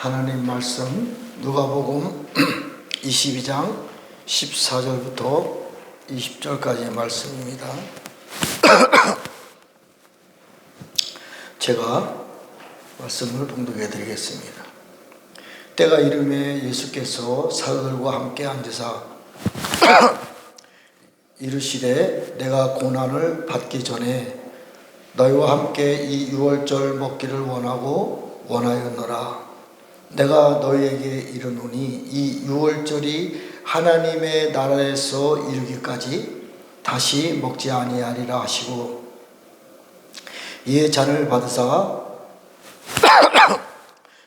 하나님 말씀 누가복음 22장 14절부터 20절까지의 말씀입니다. 제가 말씀을 봉독해 드리겠습니다. 때가 이르매 예수께서 사도들과 함께 앉으사 이르시되 내가 고난을 받기 전에 너희와 함께 이 유월절 먹기를 원하였노라. 내가 너희에게 이르노니 이 유월절이 하나님의 나라에서 이르기까지 다시 먹지 아니하리라 하시고, 이에 잔을 받으사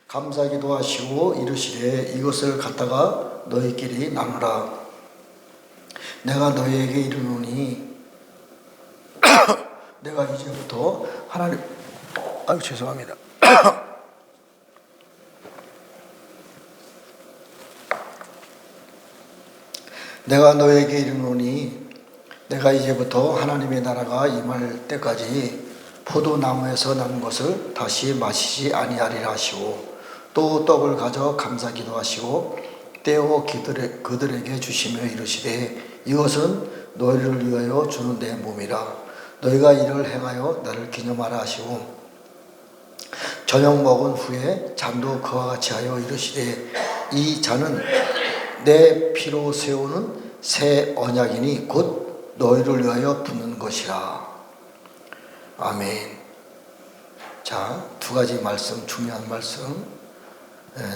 감사기도 하시고 이르시되 이것을 갖다가 너희끼리 나누라. 내가 너희에게 이르노니 내가 이제부터 죄송합니다. 내가 너에게 이르노니 내가 이제부터 하나님의 나라가 임할 때까지 포도나무에서 난 것을 다시 마시지 아니하리라 하시고, 또 떡을 가져 감사기도 하시고 떼어 그들에게 주시며 이르시되 이것은 너희를 위하여 주는 내 몸이라. 너희가 이를 행하여 나를 기념하라 하시고, 저녁 먹은 후에 잔도 그와 같이 하여 이르시되 이 잔은 내 피로 세우는 새 언약이니 곧 너희를 위하여 붓는 것이라. 아멘. 자, 두 가지 말씀, 중요한 말씀.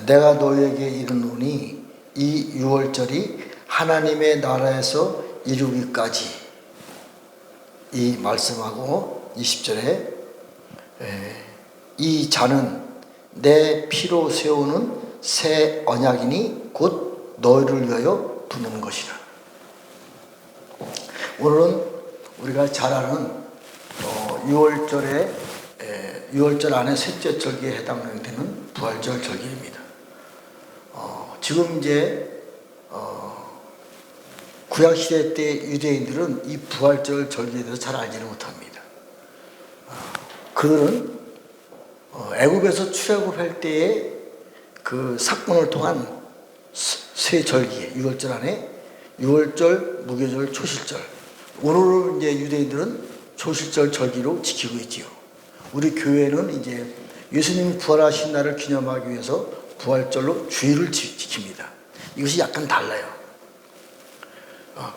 내가 너희에게 이르노니 이 유월절이 하나님의 나라에서 이루기까지, 이 말씀하고 20절에 이 잔은 내 피로 세우는 새 언약이니 곧 너희를 위하여 붓는 것이라. 오늘은 우리가 잘 아는 6월 안에 셋째 절기에 해당되는 부활절 절기입니다. 지금 이제 구약시대 때 유대인들은 이 부활절 절기에 대해서 잘 알지는 못합니다. 그들은 애굽에서 출애굽할 때의 그 사건을 통한 세 절기에 6월절 안에 6월절, 무교절, 초실절, 오늘은 이제 유대인들은 초실절 절기로 지키고 있지요. 우리 교회는 이제 예수님이 부활하신 날을 기념하기 위해서 부활절로 주일을 지킵니다. 이것이 약간 달라요.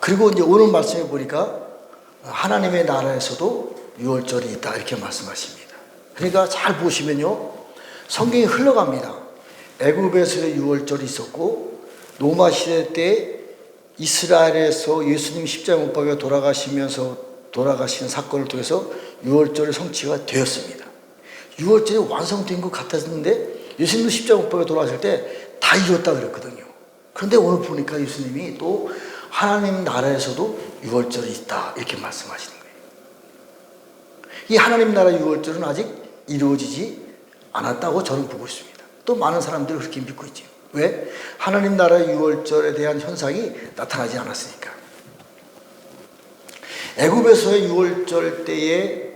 그리고 이제 오늘 말씀에 보니까 하나님의 나라에서도 6월절이 있다 이렇게 말씀하십니다. 그러니까 잘 보시면요, 성경이 흘러갑니다. 애굽에서의 6월절이 있었고, 로마 시대 때 이스라엘에서 예수님 십자가 못 박혀 돌아가신 사건을 통해서 6월절의 성취가 되었습니다. 6월절이 완성된 것 같았는데 예수님도 십자가 못 박혀 돌아가실 때 다 이뤘다 그랬거든요. 그런데 오늘 보니까 예수님이 또 하나님 나라에서도 6월절이 있다 이렇게 말씀하시는 거예요. 이 하나님 나라 6월절은 아직 이루어지지 않았다고 저는 보고 있습니다. 또 많은 사람들이 그렇게 믿고 있죠. 왜? 하나님 나라의 6월절에 대한 현상이 나타나지 않았으니까. 애굽에서의 6월절 때의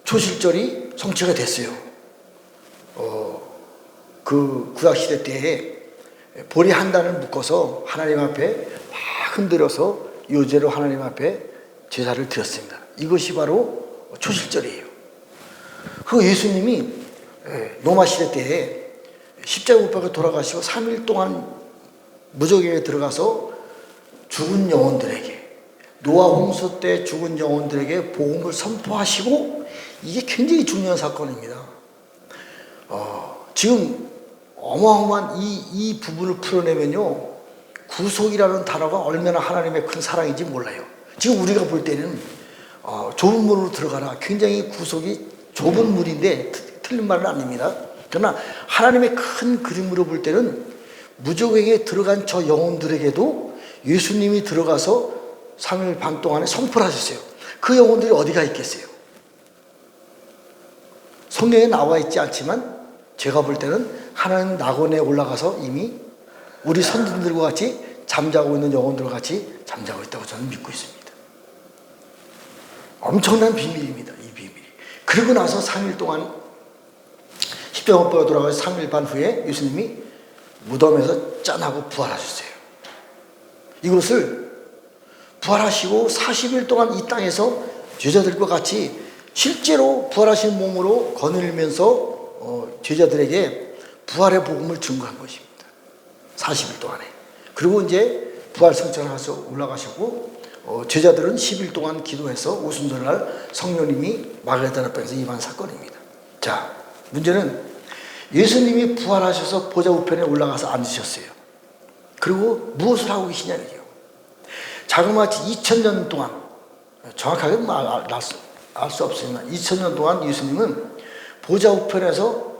초실절이 성취가 됐어요. 그 구약시대 때에 보리 한 단을 묶어서 하나님 앞에 막 흔들어서 요제로 하나님 앞에 제사를 드렸습니다. 이것이 바로 초실절이에요. 그리고 예수님이 로마 시대 때에 십자가 못 박혀 돌아가시고 3일 동안 무저갱에 들어가서 죽은 영혼들에게, 노아 홍수 때 죽은 영혼들에게 복음을 선포하시고, 이게 굉장히 중요한 사건입니다. 지금 어마어마한 이 부분을 풀어내면요, 구속이라는 단어가 얼마나 하나님의 큰 사랑인지 몰라요. 지금 우리가 볼 때는 좁은 문으로 들어가라, 굉장히 구속이 좁은 문인데 틀린 말은 아닙니다. 그러나 하나님의 큰 그림으로 볼 때는 무저갱에 들어간 저 영혼들에게도 예수님이 들어가서 3일 반 동안에 선포를 하셨어요. 그 영혼들이 어디가 있겠어요? 성경에 나와 있지 않지만 제가 볼 때는 하나님 낙원에 올라가서 이미 우리 선진들과 같이 잠자고 있는 영혼들과 같이 잠자고 있다고 저는 믿고 있습니다. 엄청난 비밀입니다. 이 비밀이. 그리고 나서 3일 동안 십자가에 돌아가서 3일 반 후에 예수님이 무덤에서 짠하고 부활하셨어요. 이것을 부활하시고 40일 동안 이 땅에서 제자들과 같이 실제로 부활하신 몸으로 거닐면서 제자들에게 부활의 복음을 증거한 것입니다. 40일 동안에. 그리고 이제 부활 승천하셔서 올라가시고 제자들은 10일 동안 기도해서 오순절날 성령님이 마가다나 땅에서 임한 사건입니다. 자, 문제는 예수님이 부활하셔서 보좌 우편에 올라가서 앉으셨어요. 그리고 무엇을 하고 계시냐는 거예요. 자그마치 2000년 동안, 정확하게 알 수 없으나 2000년 동안 예수님은 보좌 우편에서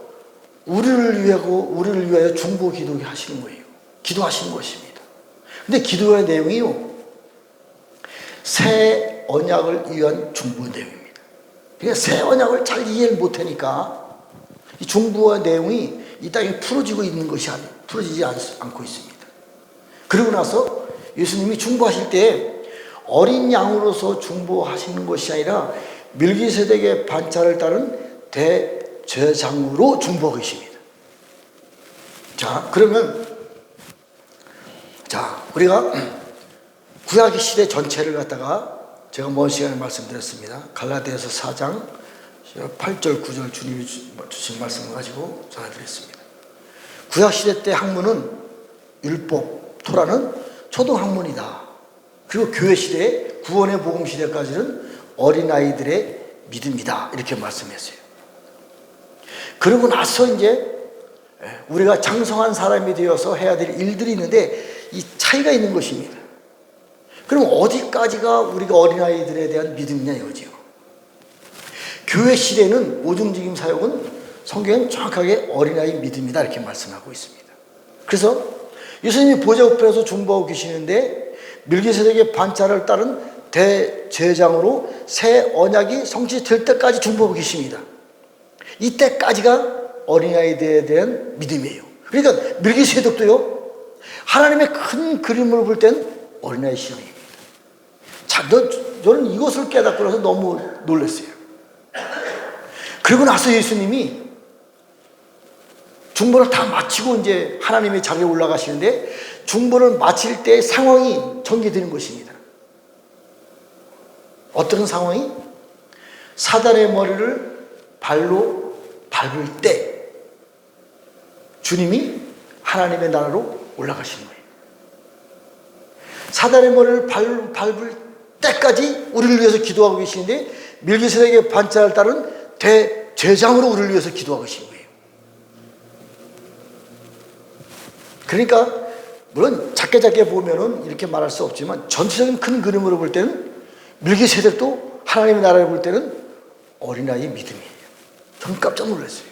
우리를 위하여 중보 기도하시는 거예요. 기도하시는 것입니다. 근데 기도의 내용이요, 새 언약을 위한 중보 내용입니다. 그러니까 새 언약을 잘 이해를 못하니까 이 중보의 내용이 이 땅에 풀어지고 있는 것이 아니에요. 풀어지지 않고 있습니다. 그러고 나서 예수님이 중보하실 때 어린 양으로서 중보하시는 것이 아니라 밀기세덱의 반차를 따른 대제사장으로 중보하고 계십니다. 자, 그러면 우리가 구약 시대 전체를 갖다가 제가 먼 시간에 말씀드렸습니다. 갈라디아서 4장 8절 9절 주님이 주신 말씀을 가지고 전해드렸습니다. 구약 시대 때 학문은 율법, 토라는 초등 학문이다. 그리고 교회 시대, 구원의 복음 시대까지는 어린아이들의 믿음이다. 이렇게 말씀했어요. 그러고 나서 이제 우리가 장성한 사람이 되어서 해야 될 일들이 있는데 이 차이가 있는 것입니다. 그럼 어디까지가 우리가 어린아이들에 대한 믿음이냐 이거지요. 교회 시대는 오중직임 사역은 성경은 정확하게 어린아이 믿음이다 이렇게 말씀하고 있습니다. 그래서 예수님이 보좌 우편에서 중보하고 계시는데 밀기세덱의 반차를 따른 대제사장으로 새 언약이 성취될 때까지 중보하고 계십니다. 이때까지가 어린아이들에 대한 믿음이에요. 그러니까 밀기세덱도요, 하나님의 큰 그림으로 볼 땐 어린아이 신앙입니다. 자, 저는 이것을 깨닫고 나서 너무 놀랐어요. 그리고 나서 예수님이 중보를 다 마치고 이제 하나님의 자리에 올라가시는데 중보를 마칠 때 상황이 전개되는 것입니다. 어떤 상황이? 사단의 머리를 발로 밟을 때 주님이 하나님의 나라로 올라가시는 거예요. 사단의 머리를 밟을 때까지 우리를 위해서 기도하고 계시는데 밀기세덱의 반차를 따른 대제사장으로 우리를 위해서 기도하고 계신 거예요. 그러니까 물론 작게 보면은 이렇게 말할 수 없지만 전체적인 큰 그림으로 볼 때는 밀기세덱도 하나님의 나라를 볼 때는 어린아이의 믿음이에요. 저는 깜짝 놀랐어요.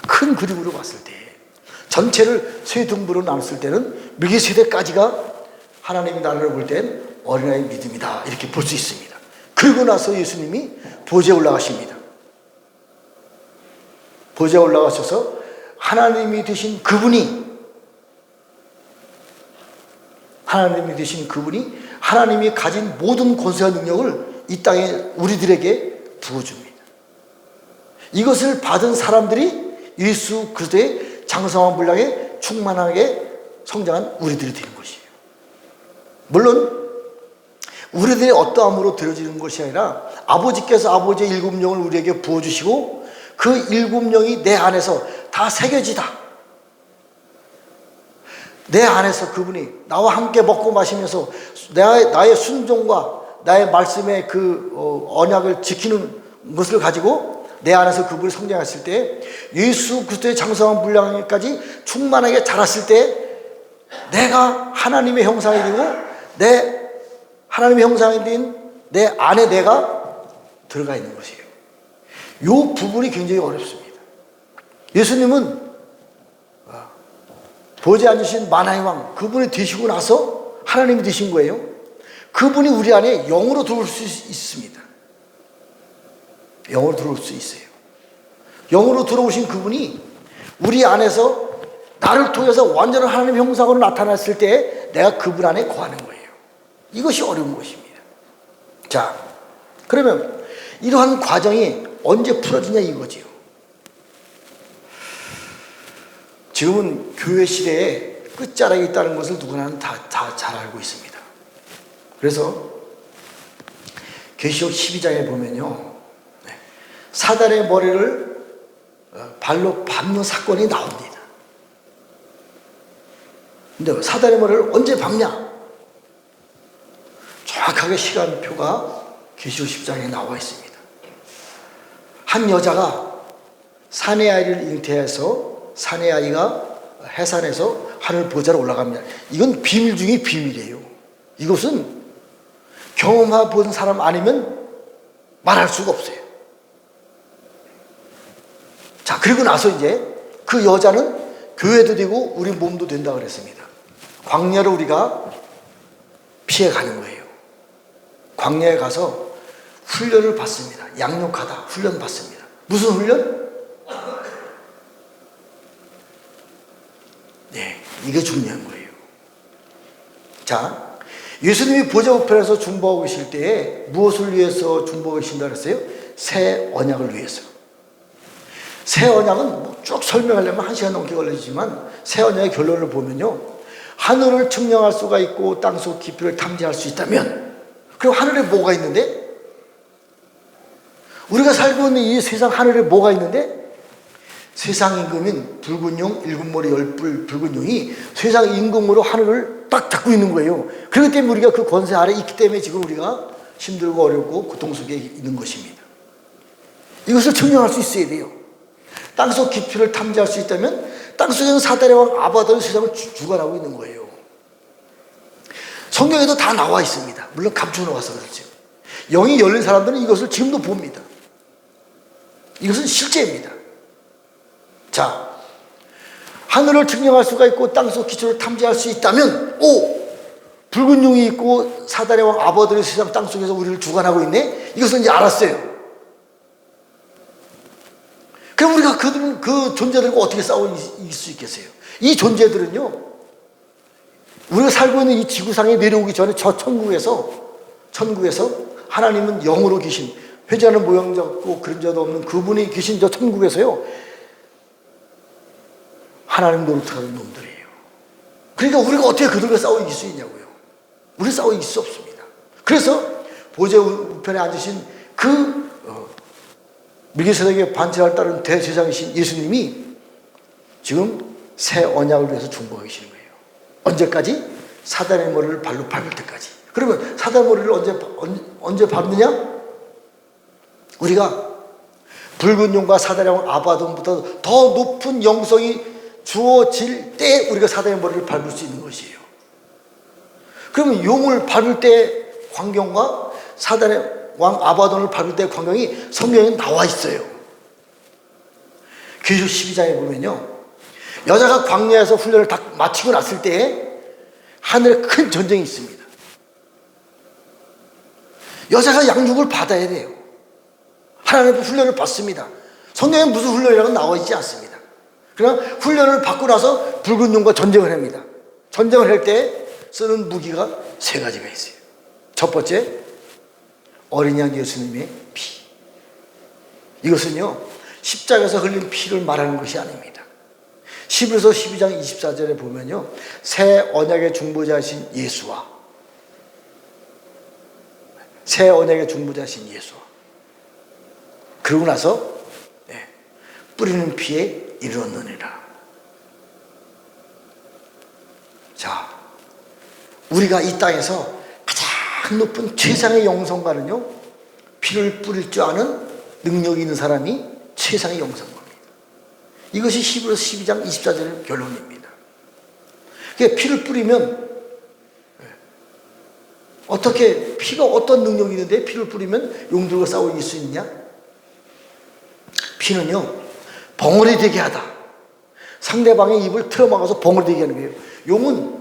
큰 그림으로 봤을 때 전체를 세 등부로 나눴을 때는 밀기세덱까지가 하나님의 나라를 볼 때는 어린아이의 믿음이다 이렇게 볼 수 있습니다. 그리고 나서 예수님이 보좌에 올라가십니다. 보좌에 올라가셔서 하나님이 되신 그분이 하나님이 가진 모든 권세와 능력을 이 땅에 우리들에게 부어줍니다. 이것을 받은 사람들이 예수 그리스도의 장성한 분량에 충만하게 성장한 우리들이 되는 것이에요. 물론 우리들의 어떠함으로 드려지는 것이 아니라 아버지께서 아버지의 일곱 영을 우리에게 부어주시고 그 일곱 영이 내 안에서 다 새겨지다. 내 안에서 그분이 나와 함께 먹고 마시면서 나의 순종과 나의 말씀의 그 언약을 지키는 것을 가지고 내 안에서 그분이 성장했을 때 예수 그리스도의 장성한 분량까지 충만하게 자랐을 때 내가 하나님의 형상이 되고 하나님의 형상이 된 내 안에 내가 들어가 있는 것이에요. 이 부분이 굉장히 어렵습니다. 예수님은 보좌에 앉으신 만왕의 왕 그분이 되시고 나서 하나님이 되신 거예요. 그분이 우리 안에 영으로 들어올 수 있습니다. 영으로 들어올 수 있어요. 영으로 들어오신 그분이 우리 안에서 나를 통해서 완전한 하나님의 형상으로 나타났을 때 내가 그분 안에 거하는 거예요. 이것이 어려운 것입니다. 자, 그러면 이러한 과정이 언제 풀어지냐 이거지요. 지금은 교회 시대에 끝자락에 있다는 것을 누구나 다 잘 알고 있습니다. 그래서 계시록 12장에 보면요, 사단의 머리를 발로 밟는 사건이 나옵니다. 근데 사단의 머리를 언제 밟냐? 정확하게 시간표가 계시록 10장에 나와 있습니다. 한 여자가 사내 아이를 잉태해서 사내 아이가 해산해서 하늘 보좌로 올라갑니다. 이건 비밀 중에 비밀이에요. 이것은 경험해 본 사람 아니면 말할 수가 없어요. 자, 그리고 나서 이제 그 여자는 교회도 되고 우리 몸도 된다 그랬습니다. 광야를 우리가 피해 가는 거예요. 광야에 가서 훈련을 받습니다. 양육하다 훈련 받습니다. 무슨 훈련? 네, 이게 중요한 거예요. 자, 예수님이 보좌 우편에서 중보하고 계실 때에 무엇을 위해서 중보하고 계신다 그랬어요? 새 언약을 위해서. 새 언약은 쭉 설명하려면 1시간 넘게 걸리지만 새 언약의 결론을 보면요, 하늘을 측량할 수가 있고 땅속 깊이를 탐지할 수 있다면, 그리고 하늘에 뭐가 있는데? 우리가 살고 있는 이 세상 하늘에 뭐가 있는데? 세상 임금인 붉은 용, 일곱 머리 열뿔 붉은 용이 세상 임금으로 하늘을 딱 닫고 있는 거예요. 그렇기 때문에 우리가 그 권세 아래 있기 때문에 지금 우리가 힘들고 어렵고 고통 속에 있는 것입니다. 이것을 증명할 수 있어야 돼요. 땅속 깊이를 탐지할 수 있다면 땅속에는 사단의 왕 아바돈이 세상을 주관하고 있는 거예요. 성경에도 다 나와 있습니다. 물론 감춰놓아서 그렇죠. 영이 열린 사람들은 이것을 지금도 봅니다. 이것은 실제입니다. 자, 하늘을 측량할 수가 있고 땅속 기초를 탐지할 수 있다면, 오! 붉은 용이 있고 사단의 왕 아바돈이 세상 땅속에서 우리를 주관하고 있네? 이것은 이제 알았어요. 그럼 우리가 그 존재들과 어떻게 싸워 이길 수 있겠어요? 이 존재들은요, 우리가 살고 있는 이 지구상에 내려오기 전에 저 천국에서 하나님은 영으로 계신, 회자는 모양 잡고 그림자도 없는 그분이 계신 저 천국에서요, 하나님 노릇하는 놈들이에요. 그러니까 우리가 어떻게 그들과 싸워 이길 수 있냐고요. 우리 싸워 이길 수 없습니다. 그래서 보좌 우편에 앉으신 그 밀기세덱의 반차를 따른 대제사장이신 예수님이 지금 새 언약을 위해서 중보하고 계시는 거예요. 언제까지? 사단의 머리를 발로 밟을 때까지. 그러면 사단의 머리를 언제 밟느냐? 우리가 붉은 용과 사단의 왕 아바돈보다 더 높은 영성이 주어질 때 우리가 사단의 머리를 밟을 수 있는 것이에요. 그러면 용을 밟을 때 광경과 사단의 왕 아바돈을 밟을 때 광경이 성경에 나와 있어요. 계시록 12장에 보면요, 여자가 광야에서 훈련을 다 마치고 났을 때에 하늘에 큰 전쟁이 있습니다. 여자가 양육을 받아야 돼요. 하나님의 훈련을 받습니다. 성경에 무슨 훈련이라고 나와 있지 않습니다. 그러나 훈련을 받고 나서 붉은 용과 전쟁을 합니다. 전쟁을 할 때 쓰는 무기가 세 가지가 있어요. 첫 번째, 어린 양 예수님의 피. 이것은요, 십자가에서 흘린 피를 말하는 것이 아닙니다. 히브리서 12장 24절에 보면요, 새 언약의 중보자이신 예수와 그러고 나서 뿌리는 피에 이르렀느니라. 자, 우리가 이 땅에서 가장 높은 최상의 영성가는요, 피를 뿌릴 줄 아는 능력이 있는 사람이 최상의 영성가입니다. 이것이 히브리서 12장 24절의 결론입니다. 그러니까 피를 뿌리면 어떻게, 피가 어떤 능력이 있는데 피를 뿌리면 용들과 싸워 이길 수 있냐? 피는요, 벙어리 되게 하다. 상대방의 입을 틀어막아서 벙어리 되게 하는 거예요. 용은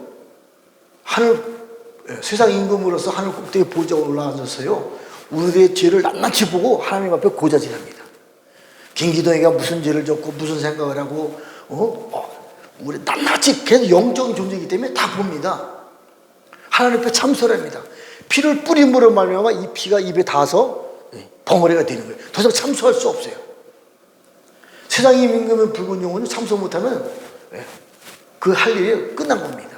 세상 임금으로서 하늘 꼭대기 보좌에 올라앉아서요, 우리의 죄를 낱낱이 보고 하나님 앞에 고자질합니다. 김기동이가 무슨 죄를 졌고 무슨 생각을 하고 우리 낱낱이 계속 영적인 존재이기 때문에 다 봅니다. 하나님 앞에 참소를 합니다. 피를 뿌림으로 말미암아 이 피가 입에 닿아서 벙어리가 되는 거예요. 더 이상 참소할 수 없어요. 세상 임금은 붉은 용은 참소 못하면 그 할 일이 끝난 겁니다.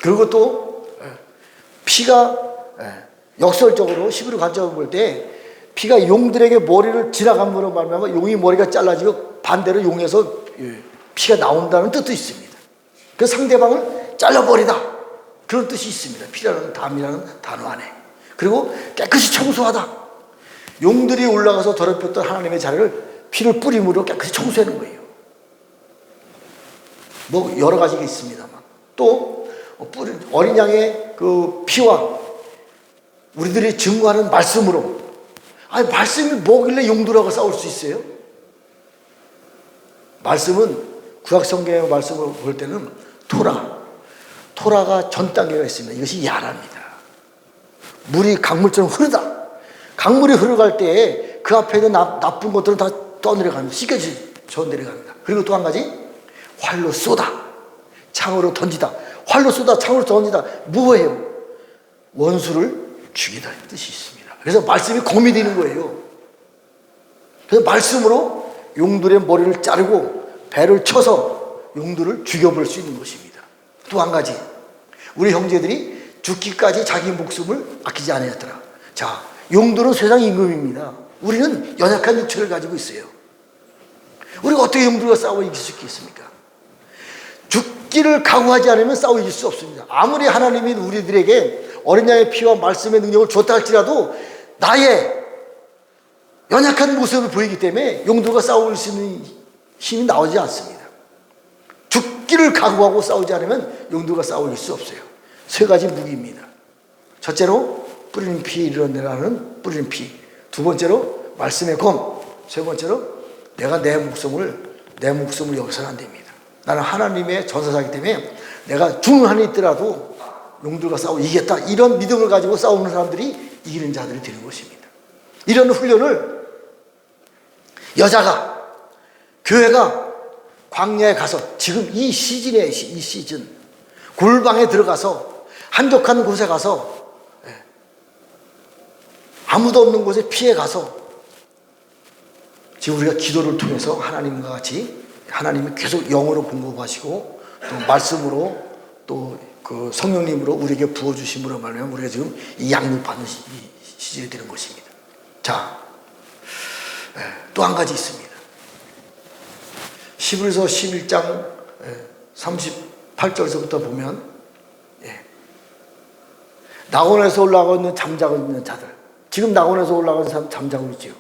그리고 또 피가 역설적으로 히브리 관점을 볼 때 피가 용들에게 머리를 지나감으로 말미암아 용이 머리가 잘라지고 반대로 용에서 피가 나온다는 뜻도 있습니다. 그 상대방을 잘라버리다 그런 뜻이 있습니다. 피라는 담이라는 단어 안에. 그리고 깨끗이 청소하다. 용들이 올라가서 더럽혔던 하나님의 자리를 피를 뿌림으로 깨끗이 청소하는 거예요. 뭐 여러 가지가 있습니다만 또 어린 양의 그 피와 우리들이 증거하는 말씀으로, 아니 말씀이 뭐길래 용들하고 싸울 수 있어요? 말씀은 구약 성경의 말씀을 볼 때는 토라가 전 단계가 있습니다. 이것이 야랍니다. 물이 강물처럼 흐르다. 강물이 흘러갈 때에 그 앞에 있는 나쁜 것들은 다 떠내려갑니다. 씻겨져 내려갑니다. 그리고 또 한 가지, 활로 쏘다, 창으로 던지다. 활로 쏘다, 창으로 던지다. 뭐예요? 원수를 죽이다 뜻이 있습니다. 그래서 말씀이 검이 되는 거예요. 그래서 말씀으로 용들의 머리를 자르고 배를 쳐서 용들을 죽여볼 수 있는 것입니다. 또 한 가지, 우리 형제들이 죽기까지 자기 목숨을 아끼지 않았더라. 자, 용들은 세상 임금입니다. 우리는 연약한 육체를 가지고 있어요. 우리가 어떻게 용들과 싸워 이길 수 있겠습니까? 죽기를 각오하지 않으면 싸워 이길 수 없습니다. 아무리 하나님이 우리들에게 어린 양의 피와 말씀의 능력을 줬다 할지라도 나의 연약한 모습을 보이기 때문에 용들과 싸울 수 있는 힘이 나오지 않습니다. 죽기를 각오하고 싸우지 않으면 용들과 싸울 수 없어요. 세 가지 무기입니다. 첫째로 뿌리는 피 이르러내라는 뿌리는 피, 두 번째로 말씀의 검, 세 번째로 내가 내 목숨을 여기서는 안 됩니다. 나는 하나님의 전사자이기 때문에 내가 죽는 한이 있더라도 용들과 싸워 이기겠다, 이런 믿음을 가지고 싸우는 사람들이 이기는 자들이 되는 것입니다. 이런 훈련을 여자가, 교회가 광야에 가서 지금 이 시즌 골방에 들어가서 한적한 곳에 가서 아무도 없는 곳에 피해 가서 지금 우리가 기도를 통해서 하나님과 같이 하나님이 계속 영으로 공급하시고 또 말씀으로 또 그 성령님으로 우리에게 부어주심으로 말하면 우리가 지금 이 양육받는 시절이 되는 것입니다. 자, 또 한 가지 있습니다. 히브리서 11장 38절에서부터 보면 낙원에서 올라가고 있는 잠자고 있는 자들, 지금 낙원에서 올라가는 사람 잠자고 있죠.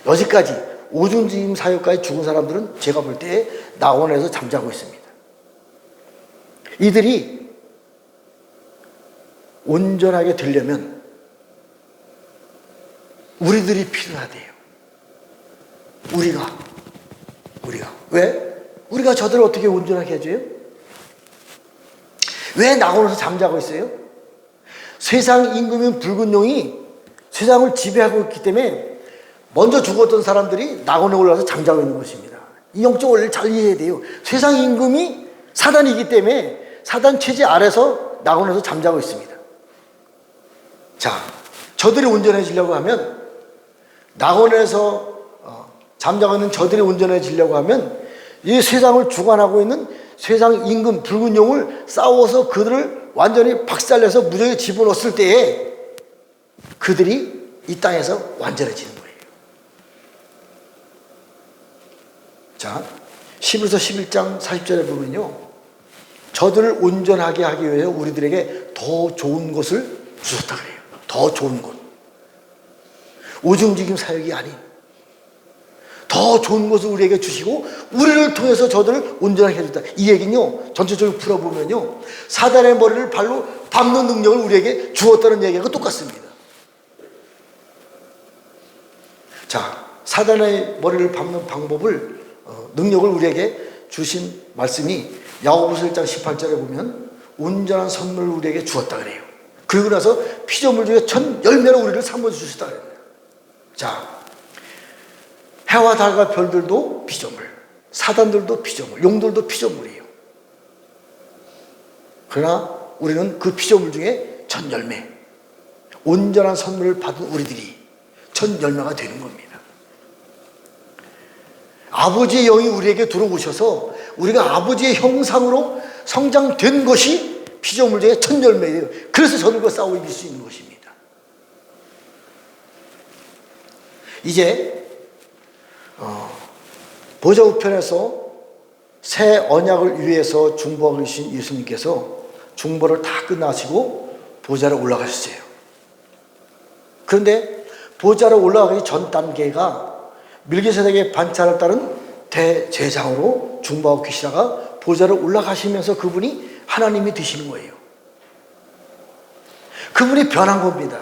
여기까지 오중지임 사역까지 죽은 사람들은 제가 볼 때 낙원에서 잠자고 있습니다. 이들이 온전하게 되려면 우리들이 필요하대요. 우리가 왜? 우리가 저들을 어떻게 온전하게 해줘요? 왜 낙원에서 잠자고 있어요? 세상 임금인 붉은 용이 세상을 지배하고 있기 때문에 먼저 죽었던 사람들이 낙원에 올라서 잠자고 있는 것입니다. 이 영적 원리를 잘 이해해야 돼요. 세상 임금이 사단이기 때문에 사단 체제 아래서 낙원에서 잠자고 있습니다. 자, 저들이 온전해지려고 하면, 낙원에서 잠자고 있는 저들이 온전해지려고 하면 이 세상을 주관하고 있는 세상 임금 붉은 용을 싸워서 그들을 완전히 박살내서 무적에 집어넣었을 때에 그들이 이 땅에서 완전해지는 거예요. 자, 히브리서 11장 40절에 보면요, 저들을 온전하게 하기 위해 우리들에게 더 좋은 것을 주셨다 그래요. 더 좋은 것, 오중지김 사역이 아닌 더 좋은 것을 우리에게 주시고 우리를 통해서 저들을 온전하게 해줬다. 이 얘기는요, 전체적으로 풀어보면요, 사단의 머리를 발로 밟는 능력을 우리에게 주었다는 얘기하고 똑같습니다. 자, 사단의 머리를 밟는 방법을, 능력을 우리에게 주신 말씀이 야고보서 1장 18절에 보면 온전한 선물을 우리에게 주었다 그래요. 그리고 나서 피조물 중에 전 열매로 우리를 삼아 주셨다 그래요. 자, 해와 달과 별들도 피조물, 사단들도 피조물, 용들도 피조물이에요. 그러나 우리는 그 피조물 중에 전 열매, 온전한 선물을 받은 우리들이 전 열매가 되는 겁니다. 아버지의 영이 우리에게 들어오셔서 우리가 아버지의 형상으로 성장된 것이 피조물 중에 첫 열매예요. 그래서 저들과 싸워 이길 수 있는 것입니다. 이제 보좌 우편에서 새 언약을 위해서 중보하고 계신 예수님께서 중보를 다 끝나시고 보좌로 올라가셨어요. 그런데 보좌로 올라가기 전 단계가 밀기세덱의 반차를 따른 대제사장으로 중보하고 계시다가 보좌로 올라가시면서 그분이 하나님이 되시는 거예요. 그분이 변한 겁니다.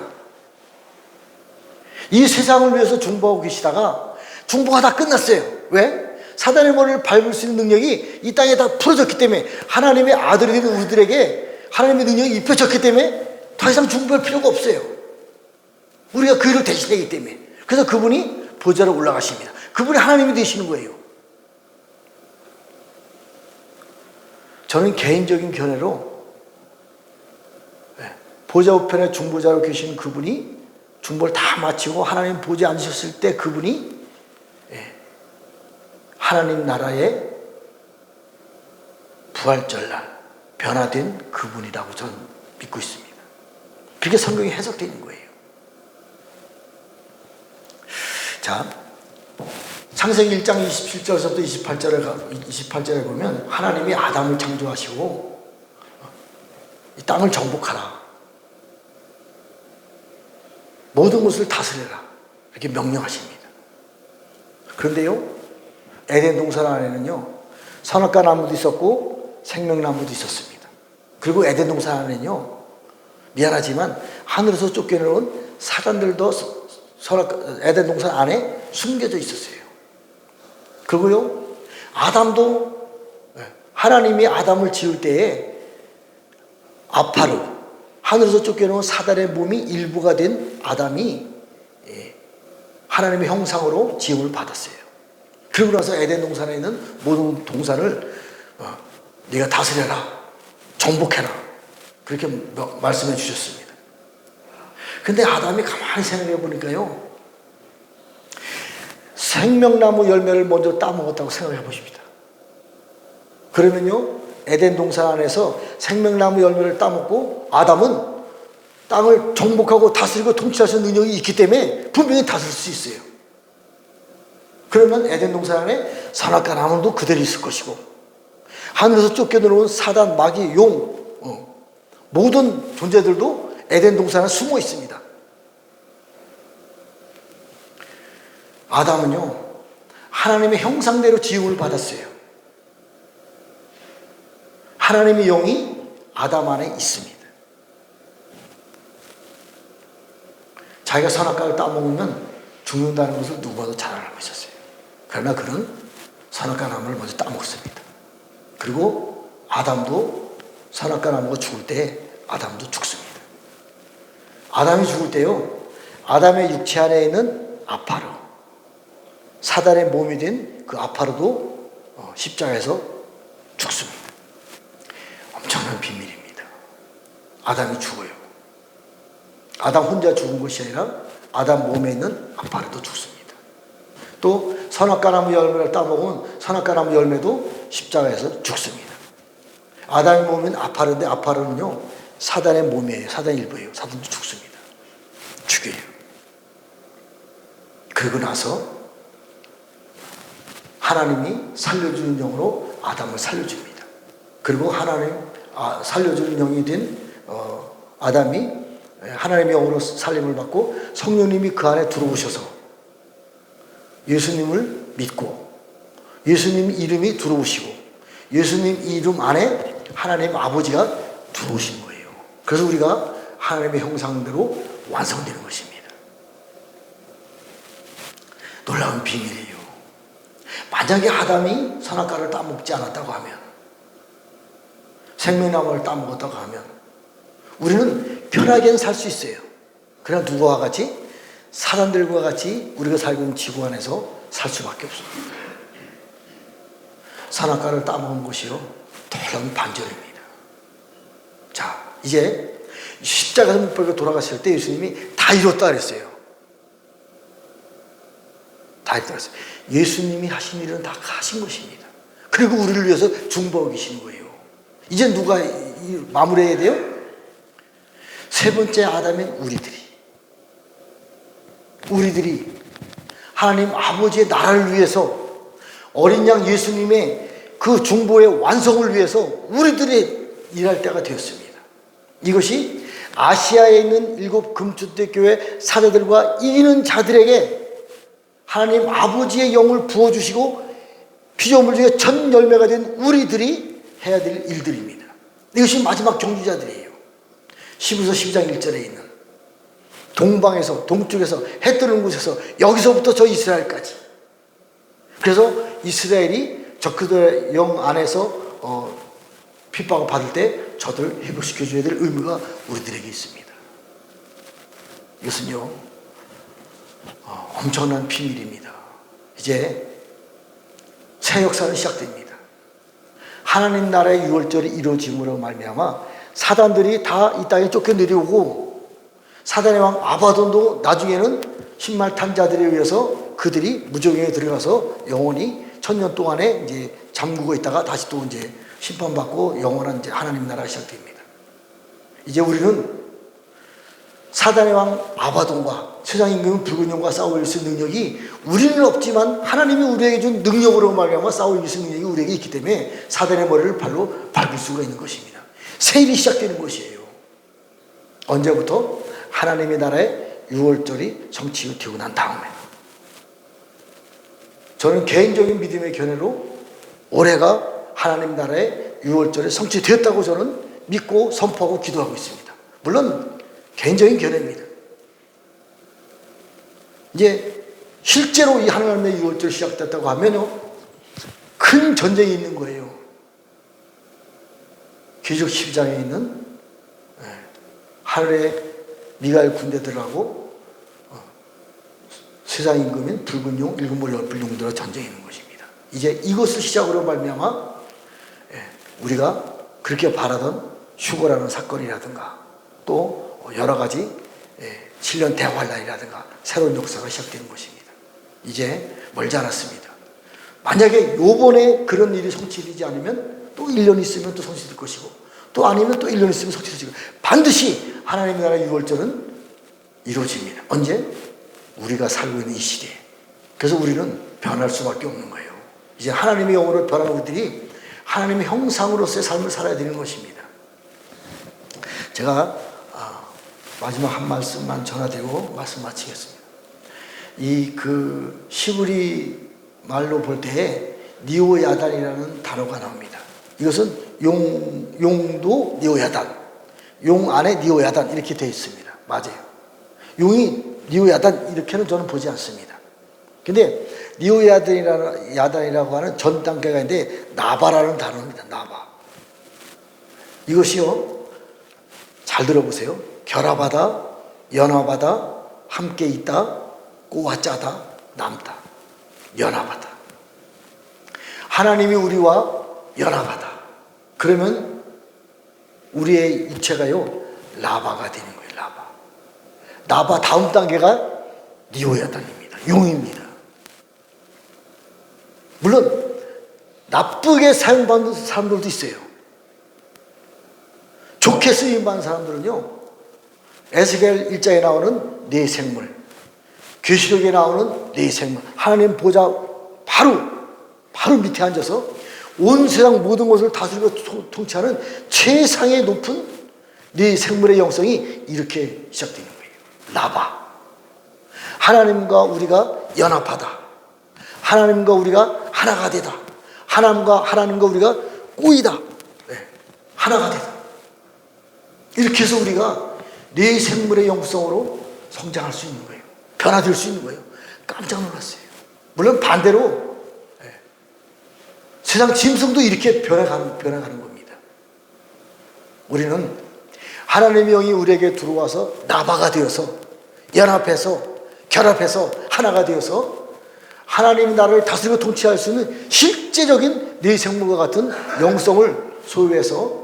이 세상을 위해서 중보하고 계시다가 중보가 다 끝났어요. 왜? 사단의 머리를 밟을 수 있는 능력이 이 땅에 다 풀어졌기 때문에, 하나님의 아들이 된 우리들에게 하나님의 능력이 입혀졌기 때문에 더 이상 중보할 필요가 없어요. 우리가 그 일을 대신하기 때문에. 그래서 그분이 보좌로 올라가십니다. 그분이 하나님이 되시는 거예요. 저는 개인적인 견해로 보좌 우편에 중보자로 계신 그분이 중보를 다 마치고 하나님 보좌에 앉으셨을 때 그분이 하나님 나라의 부활절날 변화된 그분이라고 저는 믿고 있습니다. 그게 성경이 해석되는 거예요. 자, 창세기 1장 27절에서부터 28절에 보면 하나님이 아담을 창조하시고 이 땅을 정복하라, 모든 것을 다스려라, 이렇게 명령하십니다. 그런데요, 에덴 동산 안에는요 선악과 나무도 있었고 생명나무도 있었습니다. 그리고 에덴 동산 안에는요, 미안하지만 하늘에서 쫓겨내온 사단들도 에덴 동산 안에 숨겨져 있었어요. 그리고요, 아담도 하나님이 아담을 지을 때에 아파르, 하늘에서 쫓겨내온 사단의 몸이 일부가 된 아담이 하나님의 형상으로 지음을 받았어요. 그러고 나서 에덴 동산에 있는 모든 동산을 네가 다스려라, 정복해라, 그렇게 말씀해 주셨습니다. 근데 아담이 가만히 생각해 보니까요, 생명나무 열매를 먼저 따먹었다고 생각해 보십니다. 그러면요, 에덴 동산 안에서 생명나무 열매를 따먹고 아담은 땅을 정복하고 다스리고 통치할 수 있는 능력이 있기 때문에 분명히 다스릴 수 있어요. 그러면 에덴 동산 안에 선악과 나무도 그대로 있을 것이고, 하늘에서 쫓겨들어온 사단, 마귀, 용, 모든 존재들도 에덴 동산에 숨어 있습니다. 아담은요, 하나님의 형상대로 지음을 받았어요. 하나님의 영이 아담 안에 있습니다. 자기가 선악과를 따먹으면 죽는다는 것을 누구보다 잘 알고 있었어요. 그러나 그는 선악과 나무를 먼저 따먹습니다. 그리고 아담도 선악과 나무가 죽을 때 아담도 죽습니다. 아담이 죽을 때요, 아담의 육체 안에 있는 아파르, 사단의 몸이 된 그 아파르도 십자가에서 죽습니다. 엄청난 비밀입니다. 아담이 죽어요. 아담 혼자 죽은 것이 아니라 아담 몸에 있는 아파르도 죽습니다. 또 선악과 나무 열매를 따먹은 선악과 나무 열매도 십자가에서 죽습니다. 아담의 몸은 아파르인데 아파르는요 사단의 몸이에요. 사단의 일부예요. 사단도 죽습니다. 죽여요. 그러고 나서 하나님이 살려주는 영으로 아담을 살려줍니다. 그리고 하나님 살려주는 영이 된 아담이 하나님의 영으로 살림을 받고 성령님이 그 안에 들어오셔서 예수님을 믿고 예수님 이름이 들어오시고 예수님 이름 안에 하나님 아버지가 들어오신 거예요. 그래서 우리가 하나님의 형상대로 완성되는 것입니다. 놀라운 비밀이에요. 만약에 아담이 선악과를 따먹지 않았다고 하면, 생명나무를 따먹었다고 하면 우리는 편하게는 살 수 있어요. 그러나 누구와 같이? 사람들과 같이 우리가 살고 있는 지구 안에서 살 수밖에 없습니다. 선악과를 따먹은 것이요 놀라운 반전입니다. 자, 이제 십자가에서 못 박혀 돌아가실 때 예수님이 다 이뤘다 그랬어요. 다 다 했어요. 예수님이 하신 일은 다 하신 것입니다. 그리고 우리를 위해서 중보하고 계시는 거예요. 이제 누가 마무리해야 돼요? 세 번째 아담인 우리들이 하나님 아버지의 나라를 위해서 어린 양 예수님의 그 중보의 완성을 위해서 우리들이 일할 때가 되었습니다. 이것이 아시아에 있는 7 금주대 교회 사도들과 이기는 자들에게 하나님 아버지의 영을 부어주시고 피조물 중에 첫 열매가 된 우리들이 해야 될 일들입니다. 이것이 마지막 경주자들이에요. 히브리서 12장 1절에 있는 동방에서 동쪽에서 해 뜨는 곳에서 여기서부터 저 이스라엘까지. 그래서 이스라엘이 그들의 영 안에서 핍박을 받을 때 저들 회복시켜 줘야 될 의무가 우리들에게 있습니다. 이것은요 엄청난 비밀입니다. 이제 새 역사는 시작됩니다. 하나님 나라의 유월절이 이루어짐으로 말미암아 사단들이 다 이 땅에 쫓겨 내려오고 사단의 왕 아바돈도 나중에는 신말탄 자들에 의해서 그들이 무저갱에 들어가서 영원히 1000년 동안에 이제 잠그고 있다가 다시 또 이제 심판받고 영원한 이제 하나님 나라가 시작됩니다. 이제 우리는 사단의 왕 아바돈과 세상 임금 붉은 용과 싸울 수 있는 능력이 우리는 없지만 하나님이 우리에게 준 능력으로 말미암아 싸울 수 있는 능력이 우리에게 있기 때문에 사단의 머리를 발로 밟을 수가 있는 것입니다. 새 일이 시작되는 것이에요. 언제부터? 하나님의 나라의 유월절이 성취되고 난 다음에. 저는 개인적인 믿음의 견해로 올해가 하나님 나라의 유월절이 성취되었다고 저는 믿고 선포하고 기도하고 있습니다. 물론 개인적인 견해입니다. 이제 실제로 이 하나님의 유월절이 시작됐다고 하면요 큰 전쟁이 있는 거예요. 계시록 12장에 있는 하늘의 미가엘 군대들하고 세상 임금인 붉은 용, 일곱 열불 용들과 전쟁이 있는 것입니다. 이제 이것을 시작으로 말미암아 우리가 그렇게 바라던 휴거라는 사건이라든가 또 여러 가지 7년 대환란이라든가 새로운 역사가 시작되는 것입니다. 이제 멀지 않았습니다. 만약에 요번에 그런 일이 성취되지 않으면 또 1년 있으면 또 성취될 것이고 또 아니면 또 1년 있으면 성취될 것이고 반드시 하나님의 나라 유월절은 이루어집니다. 언제? 우리가 살고 있는 이 시대에. 그래서 우리는 변할 수밖에 없는 거예요. 이제 하나님의 영으로 변한 우리들이 하나님의 형상으로서의 삶을 살아야 되는 것입니다. 제가 마지막 한 말씀만 전하드리고 말씀 마치겠습니다. 이 시브리 말로 볼 때에 니오야단이라는 단어가 나옵니다. 이것은 용도 니오야단, 용 안에 니오야단 이렇게 되어 있습니다. 맞아요. 용이 니오야단 이렇게는 저는 보지 않습니다. 근데 니오야단이라고 하는 전 단계가 있는데 나바라는 단어입니다. 나바. 이것이요 잘 들어보세요. 결합하다, 연합하다, 함께 있다, 꼬아 짜다, 남다. 연합하다. 하나님이 우리와 연합하다. 그러면 우리의 이체가요 라바가 되는 거예요. 라바. 나바 다음 단계가 니오야단입니다. 용입니다. 물론 나쁘게 사용받는 사람들도 있어요. 좋게 쓰임받는 사람들은요 에스겔 1장에 나오는 네 생물, 계시록에 나오는 네 생물, 하나님 보좌 바로 밑에 앉아서 온 세상 모든 것을 다스리고 통치하는 최상의 높은 네 생물의 영성이 이렇게 시작되는 거예요. 라바. 하나님과 우리가 연합하다. 하나님과 우리가 하나가 되다. 하나님과 우리가 꼬이다. 네. 하나가 되다. 이렇게 해서 우리가 네 생물의 영성으로 성장할 수 있는 거예요. 변화될 수 있는 거예요. 깜짝 놀랐어요. 물론 반대로 세상 짐승도 이렇게 변해가는 겁니다. 우리는 하나님의 영이 우리에게 들어와서 나바가 되어서 연합해서 결합해서 하나가 되어서 하나님 나라를 다스리고 통치할 수 있는 실제적인 네 생물과 같은 영성을 소유해서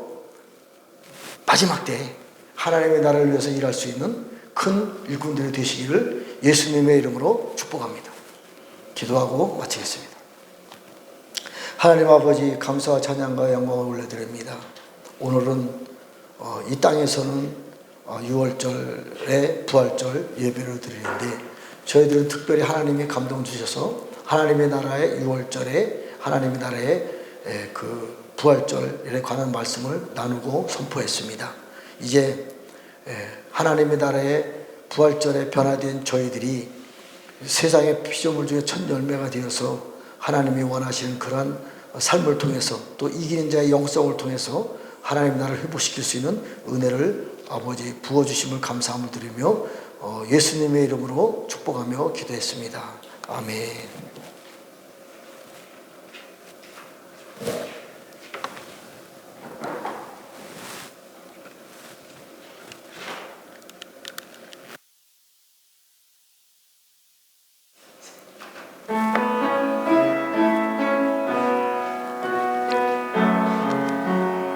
마지막 때에 하나님의 나라를 위해서 일할 수 있는 큰 일꾼들이 되시기를 예수님의 이름으로 축복합니다. 기도하고 마치겠습니다. 하나님 아버지, 감사와 찬양과 영광을 올려드립니다. 오늘은 이 땅에서는 6월절에 부활절 예배를 드리는데, 저희들은 특별히 하나님이 감동 주셔서 하나님의 나라의 6월절에 하나님의 나라의 그 부활절에 관한 말씀을 나누고 선포했습니다. 이제 하나님의 나라의 부활절에 변화된 저희들이 세상의 피조물 중에 첫 열매가 되어서 하나님이 원하시는 그러한 삶을 통해서, 또 이기는 자의 영성을 통해서 하나님 나라를 회복시킬 수 있는 은혜를 아버지 부어주심을 감사함을 드리며 예수님의 이름으로 축복하며 기도했습니다. 아멘.